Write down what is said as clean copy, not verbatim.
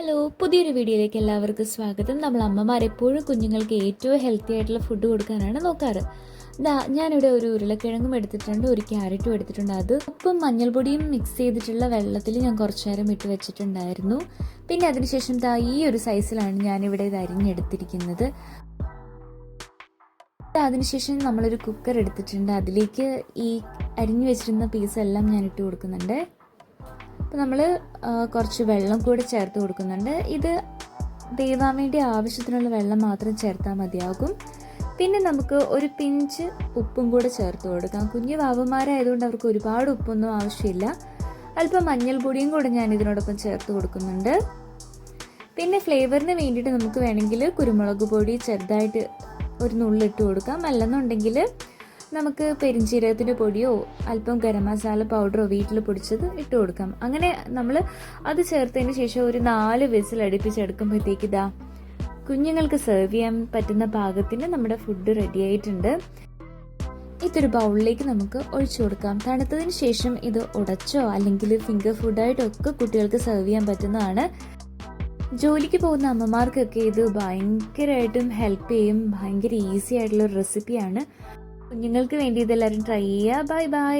Hello, പുതിയൊരു വീഡിയോയിലേക്ക് എല്ലാവർക്കും സ്വാഗതം. നമ്മൾ അമ്മമാർ എപ്പോഴും കുഞ്ഞുങ്ങൾക്ക് ഏറ്റവും ഹെൽത്തി ആയിട്ടുള്ള ഫുഡ് കൊടുക്കാനാണ് നോക്കാറ്. ഞാനിവിടെ ഒരു ഉരുളക്കിഴങ്ങും എടുത്തിട്ടുണ്ട്, ഒരു ക്യാരറ്റും എടുത്തിട്ടുണ്ട്. അത് ഉപ്പും മഞ്ഞൾപ്പൊടിയും മിക്സ് ചെയ്തിട്ടുള്ള വെള്ളത്തിൽ ഞാൻ കുറച്ചു നേരം ഇട്ട് വെച്ചിട്ടുണ്ടായിരുന്നു. പിന്നെ അതിനുശേഷം ഈ ഒരു സൈസിലാണ് ഞാനിവിടെ ഇത് അരിഞ്ഞെടുത്തിരിക്കുന്നത്. അതിനുശേഷം നമ്മളൊരു കുക്കർ എടുത്തിട്ടുണ്ട്. അതിലേക്ക് ഈ അരിഞ്ഞു വെച്ചിരുന്ന പീസെല്ലാം ഞാൻ ഇട്ട് കൊടുക്കുന്നുണ്ട്. അപ്പോൾ നമ്മൾ കുറച്ച് വെള്ളം കൂടി ചേർത്ത് കൊടുക്കുന്നുണ്ട്. ഇത് വേവാൻ വേണ്ടി ആവശ്യത്തിനുള്ള വെള്ളം മാത്രം ചേർത്താൽ മതിയാകും. പിന്നെ നമുക്ക് ഒരു പിഞ്ച് ഉപ്പും കൂടെ ചേർത്ത് കൊടുക്കാം. കുഞ്ഞു വാവന്മാരായതുകൊണ്ട് അവർക്ക് ഒരുപാട് ഉപ്പൊന്നും ആവശ്യമില്ല. അല്പം മഞ്ഞൾപ്പൊടിയും കൂടെ ഞാൻ ഇതിനോടൊപ്പം ചേർത്ത് കൊടുക്കുന്നുണ്ട്. പിന്നെ ഫ്ലേവറിന് വേണ്ടിയിട്ട് നമുക്ക് വേണമെങ്കിൽ കുരുമുളക് പൊടി ചെറുതായിട്ട് ഒരു നുള്ളിട്ട് കൊടുക്കാം. അല്ലെന്നുണ്ടെങ്കിൽ നമുക്ക് പെരിഞ്ചീരകത്തിൻ്റെ പൊടിയോ അല്പം ഗരം മസാല പൗഡറോ വീട്ടിൽ പൊടിച്ചത് ഇട്ട് കൊടുക്കാം. അങ്ങനെ നമ്മൾ അത് ചേർത്തതിന് ശേഷം ഒരു 4 വിസിൽ അടുപ്പിച്ചെടുക്കുമ്പോഴത്തേക്ക് കുഞ്ഞുങ്ങൾക്ക് സെർവ് ചെയ്യാൻ പറ്റുന്ന പാകത്തിന് നമ്മുടെ ഫുഡ് റെഡി ആയിട്ടുണ്ട്. ഇതൊരു ബൗളിലേക്ക് നമുക്ക് ഒഴിച്ചു കൊടുക്കാം. തണുത്തതിന് ശേഷം ഇത് ഉടച്ചോ അല്ലെങ്കിൽ ഫിംഗർ ഫുഡായിട്ടോ ഒക്കെ കുട്ടികൾക്ക് സെർവ് ചെയ്യാൻ പറ്റുന്നതാണ്. ജോലിക്ക് പോകുന്ന അമ്മമാർക്കൊക്കെ ഇത് ഭയങ്കരമായിട്ടും ഹെൽപ്പ് ചെയ്യും. ഭയങ്കര ഈസി ആയിട്ടുള്ള ഒരു റെസിപ്പിയാണ്. കുഞ്ഞുങ്ങൾക്ക് വേണ്ടി ഇതെല്ലാവരും ട്രൈ ചെയ്യുക. Bye bye.